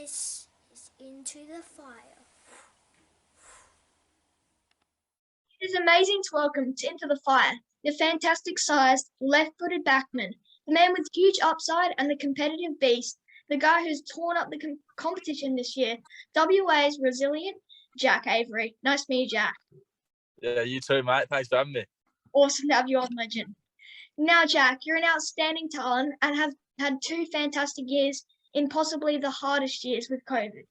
This is Into the Fire. It is amazing to welcome to Into the Fire the fantastic-sized, left-footed backman, the man with huge upside and the competitive beast, the guy who's torn up the competition this year, WA's resilient Jack Avery. Nice to meet you, Jack. Yeah, you too, mate. Thanks for having me. Awesome to have you on, legend. Now, Jack, you're an outstanding talent and have had 2 fantastic years in possibly the hardest years with COVID.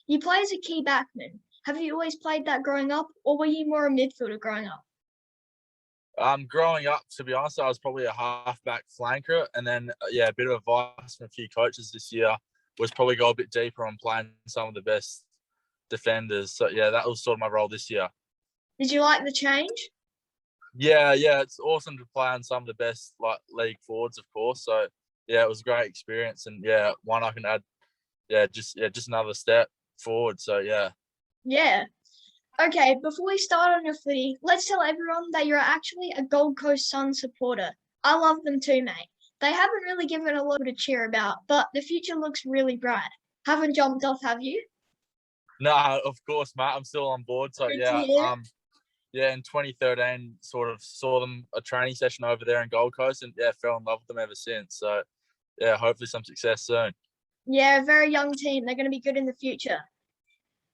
You play as a key backman. Have you always played that growing up, or were you more a midfielder growing up? Growing up, to be honest, I was probably a halfback flanker, and then a bit of advice from a few coaches this year was probably go a bit deeper on playing some of the best defenders. So yeah, that was sort of my role this year. Did you like the change? Yeah, it's awesome to play on some of the best league forwards, of course. So yeah, it was a great experience, and one I can add, just another step forward. So yeah. Yeah. Okay, before we start on your footy, let's tell everyone that you're actually a Gold Coast Suns supporter. I love them too, mate. They haven't really given a lot to cheer about, but the future looks really bright. Haven't jumped off, have you? No, of course, mate. I'm still on board. So in 2013, sort of saw them a training session over there in Gold Coast, and fell in love with them ever since. So hopefully some success soon. Yeah, a very young team. They're going to be good in the future.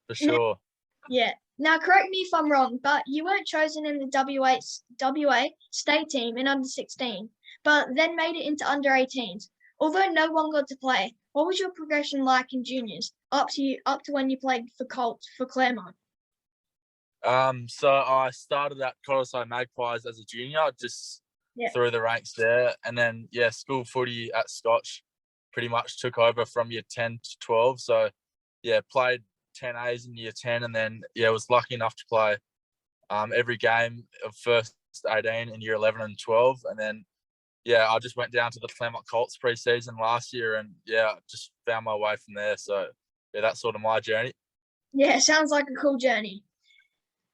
For sure. Now, correct me if I'm wrong, but you weren't chosen in the WA state team in under 16, but then made it into under 18s. Although no one got to play, what was your progression like in juniors up to when you played for Colts for Claremont? So I started at Cottesloe Magpies as a junior, just through the ranks there, and then school footy at Scotch pretty much took over from year 10 to 12. So played 10As in year 10, and then was lucky enough to play every game of first 18 in year 11 and 12, and then I just went down to the Claremont Colts pre-season last year, and just found my way from there. So that's sort of my journey. Yeah, sounds like a cool journey.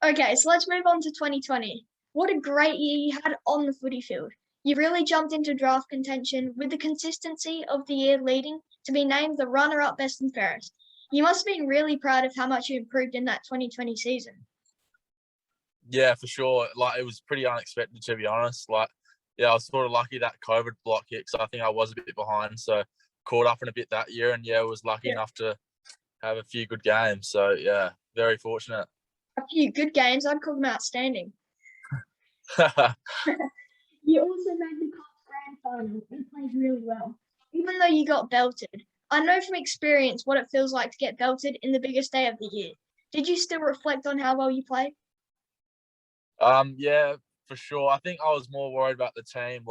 Okay, so let's move on to 2020. What a great year you had on the footy field. You really jumped into draft contention with the consistency of the year leading to be named the runner-up best and fairest. You must have been really proud of how much you improved in that 2020 season. Yeah, for sure. It was pretty unexpected, to be honest. I was sort of lucky that COVID block hit, because I think I was a bit behind. So caught up in a bit that year, and was lucky enough to have a few good games. So very fortunate. A few good games. I'd call them outstanding. You also made the Cops Grand Final and played really well, even though you got belted. I know from experience what it feels like to get belted in the biggest day of the year. Did you still reflect on how well you played? Yeah, for sure. I think I was more worried about the team.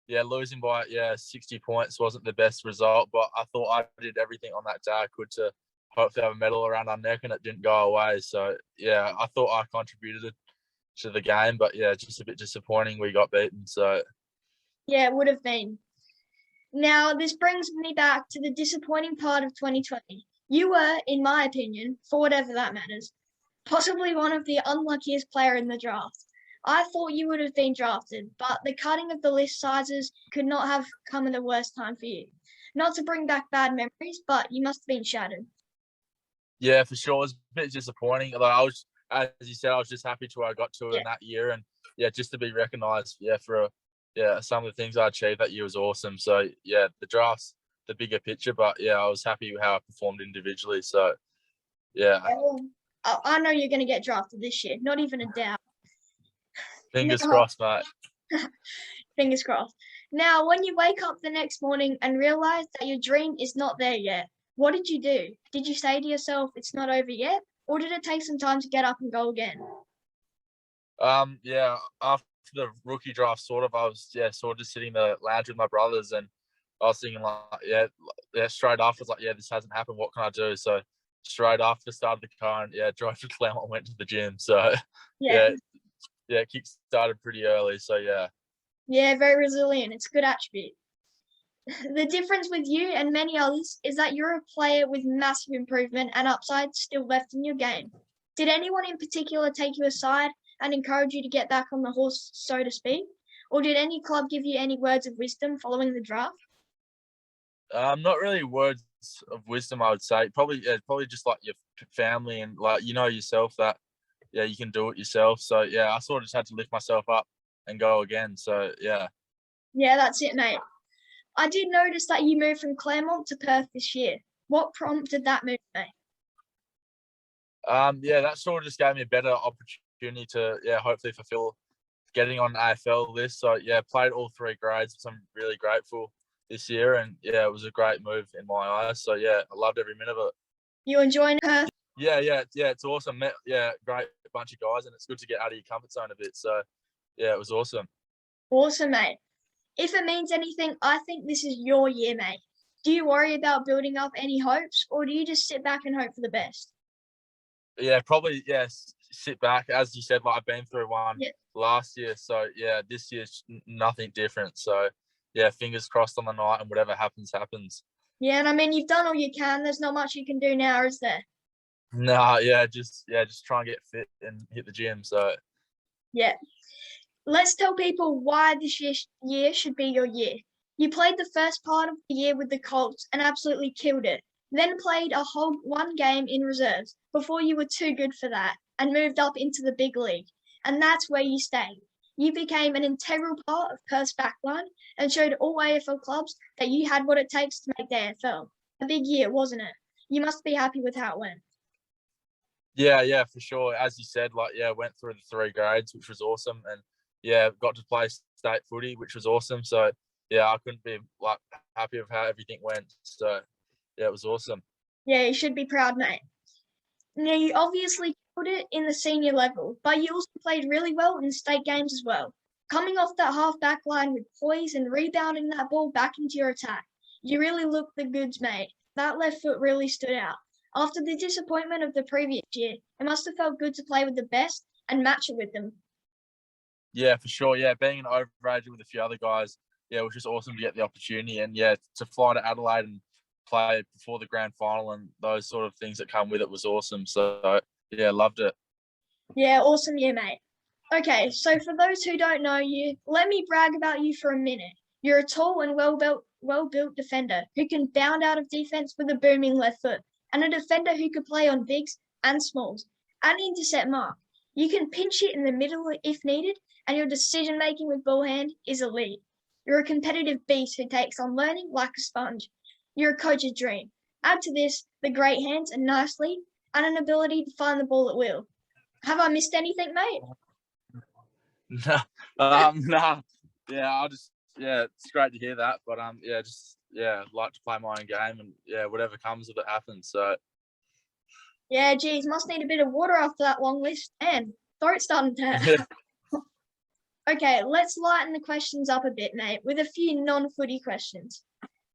Losing by 60 points wasn't the best result, but I thought I did everything on that day I could to hopefully have a medal around our neck, and it didn't go away. So I thought I contributed to the game, but just a bit disappointing we got beaten. So it would have been. Now, this brings me back to the disappointing part of 2020. You were, in my opinion, for whatever that matters, possibly one of the unluckiest player in the draft. I thought you would have been drafted, but the cutting of the list sizes could not have come at the worst time for you. Not to bring back bad memories, but you must have been shattered. Yeah, for sure. It was a bit disappointing. I was, as you said, I was just happy to where I got to in that year, and just to be recognised, for some of the things I achieved that year was awesome. So the draft's the bigger picture, but I was happy with how I performed individually. So I know you're going to get drafted this year, not even a doubt. Fingers crossed, mate. Fingers crossed. Now, when you wake up the next morning and realise that your dream is not there yet, what did you do? Did you say to yourself, it's not over yet? Or did it take some time to get up and go again? After the rookie draft, I was sort of just sitting in the lounge with my brothers, and I was thinking straight after, I was like, this hasn't happened, what can I do? So straight after, started the car and drove to Claremont, went to the gym. So kick started pretty early. So very resilient. It's a good attribute. The difference with you and many others is that you're a player with massive improvement and upside still left in your game. Did anyone in particular take you aside and encourage you to get back on the horse, so to speak? Or did any club give you any words of wisdom following the draft? Not really words of wisdom, I would say. Probably just like your family and like yourself that you can do it yourself. So I sort of just had to lift myself up and go again. So yeah. Yeah, that's it, mate. I did notice that you moved from Claremont to Perth this year. What prompted that move, mate? That sort of just gave me a better opportunity to hopefully fulfill getting on AFL list. So played all 3 grades, which I'm really grateful this year, and it was a great move in my eyes. So I loved every minute of it. You enjoying Perth? Yeah, it's awesome. Great bunch of guys, and it's good to get out of your comfort zone a bit. So it was awesome. Awesome, mate. If it means anything, I think this is your year, mate. Do you worry about building up any hopes, or do you just sit back and hope for the best? Probably sit back. As you said, like I've been through one last year, so this year's nothing different. So fingers crossed on the night, and whatever happens, happens. Yeah, and I mean you've done all you can. There's not much you can do now, is there? No, just try and get fit and hit the gym. So let's tell people why this year should be your year. You played the first part of the year with the Colts and absolutely killed it. Then played a whole 1 game in reserves before you were too good for that and moved up into the big league. And that's where you stayed. You became an integral part of Perth's backline and showed all AFL clubs that you had what it takes to make the AFL. A big year, wasn't it? You must be happy with how it went. Yeah, for sure. As you said, went through the 3 grades, which was awesome, and got to play state footy, which was awesome. So I couldn't be happy with how everything went. So it was awesome. Yeah, you should be proud, mate. Now, you obviously killed it in the senior level, but you also played really well in state games as well. Coming off that half back line with poise and rebounding that ball back into your attack, you really looked the goods, mate. That left foot really stood out. After the disappointment of the previous year, it must have felt good to play with the best and match it with them. Yeah, for sure. Yeah, being an overage with a few other guys, it was just awesome to get the opportunity, and to fly to Adelaide and play before the grand final and those sort of things that come with it was awesome. So loved it. Yeah, awesome year, mate. Okay, so for those who don't know you, let me brag about you for a minute. You're a tall and well-built defender who can bound out of defense with a booming left foot, and a defender who could play on bigs and smalls and intercept mark. You can pinch it in the middle if needed, and your decision-making with ball hand is elite. You're a competitive beast who takes on learning like a sponge. You're a coach's dream. Add to this the great hands and nice lead, and an ability to find the ball at will. Have I missed anything, mate? No. It's great to hear that, but like to play my own game, and whatever comes of it happens. So yeah, geez, must need a bit of water after that long list. And throat's starting to hurt. Okay, let's lighten the questions up a bit, mate, with a few non-footy questions.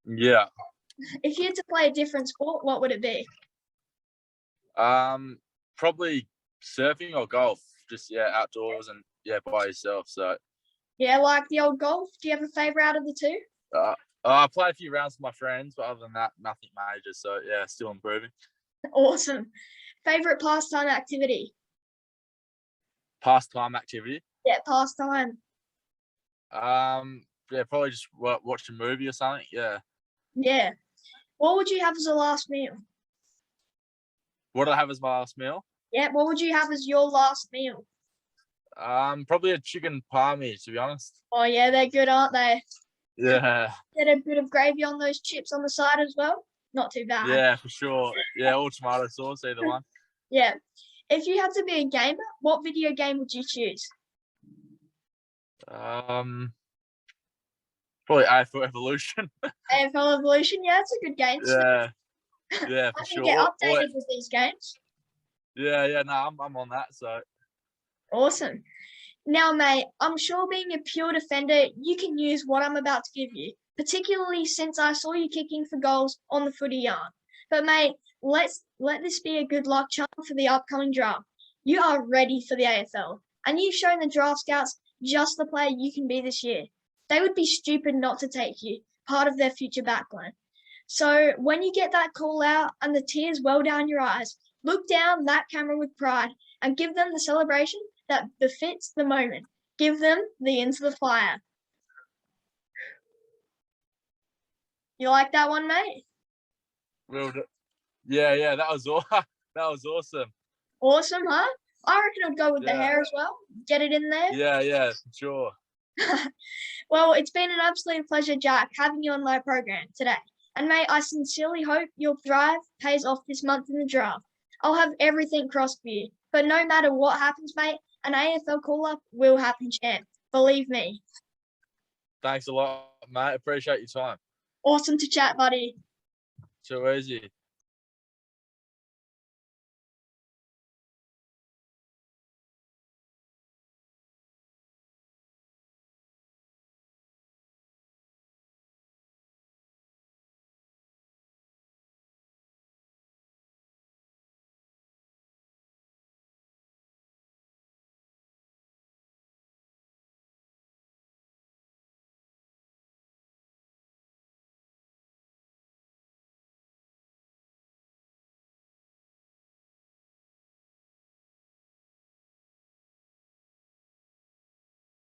Yeah. If you had to play a different sport, what would it be? Probably surfing or golf. Just outdoors and by yourself. So yeah, like the old golf. Do you have a favourite out of the two? I play a few rounds with my friends, but other than that, nothing major. So still improving. Awesome. Favourite pastime activity? Pastime activity? Yeah, pastime. Probably just watch a movie or something. Yeah. Yeah. What would you have as a last meal? What do I have as my last meal? Yeah, what would you have as your last meal? Probably a chicken palmy, to be honest. Oh yeah, they're good, aren't they? Yeah. Get a bit of gravy on those chips on the side as well. Not too bad. Yeah, for sure. Yeah, all tomato sauce, either one. Yeah. If you had to be a gamer, what video game would you choose? Probably AFL Evolution. AFL Evolution, yeah, it's a good game. Yeah, for sure. Get updated with these games. Yeah, no, I'm on that, so. Awesome. Now, mate, I'm sure being a pure defender, you can use what I'm about to give you, particularly since I saw you kicking for goals on the footy yarn. But, mate, let this be a good luck charm for the upcoming draft. You are ready for the AFL, and you've shown the draft scouts just the player you can be this year. They would be stupid not to take you, part of their future backline. So when you get that call out and the tears well down your eyes, look down that camera with pride and give them the celebration that befits the moment. Give them the into the fire. You like that one, mate? Yeah, that was all. That was awesome. Awesome, huh? I reckon I'd go with the Yeah. hair as well. Get it in there. Yeah, sure. Well, it's been an absolute pleasure, Jack, having you on my program today. And mate, I sincerely hope your drive pays off this month in the draft. I'll have everything crossed for you. But no matter what happens, mate, an AFL call-up will happen, champ. Believe me. Thanks a lot, mate. Appreciate your time. Awesome to chat, buddy. Too easy.